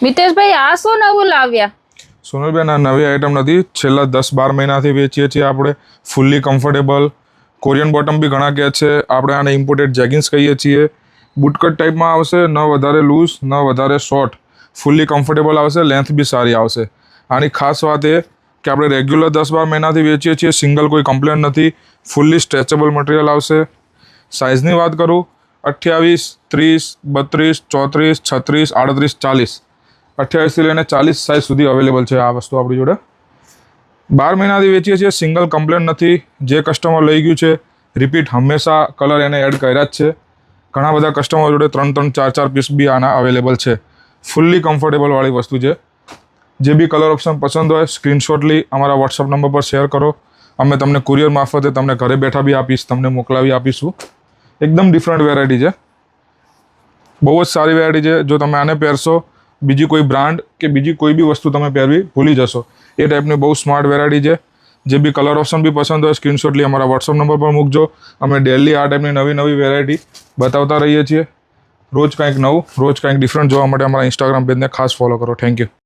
મિતેશભાઈ આ શું નવું લાવ્યા? સોનલબેન, આ નવી આઈટમ નથી, છેલ્લા 10-12 મહિનાથી વેચીએ છીએ આપણે. ફૂલ્લી કમ્ફર્ટેબલ કોરિયન બોટમ બી ઘણા કહે છે, આપણે આને ઇમ્પોર્ટેડ જેગિન્સ કહીએ છીએ. બુટકટ ટાઈપમાં આવશે, ન વધારે લૂઝ ન વધારે શોર્ટ, ફૂલ્લી કમ્ફર્ટેબલ આવશે, લેન્થ બી સારી આવશે. આની ખાસ વાત એ કે આપણે રેગ્યુલર 10-12 મહિનાથી વેચીએ છીએ, સિંગલ કોઈ કમ્પ્લેન નથી. ફૂલ્લી સ્ટ્રેચેબલ મટીરિયલ આવશે. સાઇઝની વાત કરું 28, 30, 32, 34, 36, 38, 40, 28થી લઈને 40 સાઇઝ સુધી અવેલેબલ છે આ વસ્તુ આપણી જોડે. 12 મહિનાથી વેચીએ છીએ, સિંગલ કમ્પ્લેન નથી. જે કસ્ટમર લઈ ગયું છે રિપીટ હંમેશા કલર એને એડ કર્યા જ છે. ઘણા બધા કસ્ટમર જોડે 3-3, 4-4 પીસ બી આના અવેલેબલ છે. ફૂલ્લી કમ્ફર્ટેબલવાળી વસ્તુ છે. જે બી કલર ઓપ્શન પસંદ હોય સ્ક્રીનશોટ લઈ અમારા વોટ્સઅપ નંબર પર શેર કરો. અમે તમને કુરિયર મારફતે તમને ઘરે બેઠા બી આપીશ, તમને મોકલાવી આપીશું. એકદમ ડિફરન્ટ વેરાયટી છે, બહુ જ સારી વેરાયટી છે. જો તમે આને પહેરશો બીજી કોઈ બ્રાન્ડ કે બીજી કોઈ બી વસ્તુ તમે પહેરવી ભૂલી જશો. એ ટાઈપની બહુ સ્માર્ટ વેરાયટી છે. જે બી કલર ઓપ્શન બી પસંદ હોય સ્ક્રીનશોટ લઈ અમારા વોટ્સઅપ નંબર પર મૂકજો. અમે ડેલી આ ટાઈપની નવી વેરાયટી બતાવતા રહીએ છીએ. રોજ કંઈક નવું, રોજ કંઈક ડિફરન્ટ જોવા માટે અમારા ઇન્સ્ટાગ્રામ પેજને ખાસ ફોલો કરો. Thank you.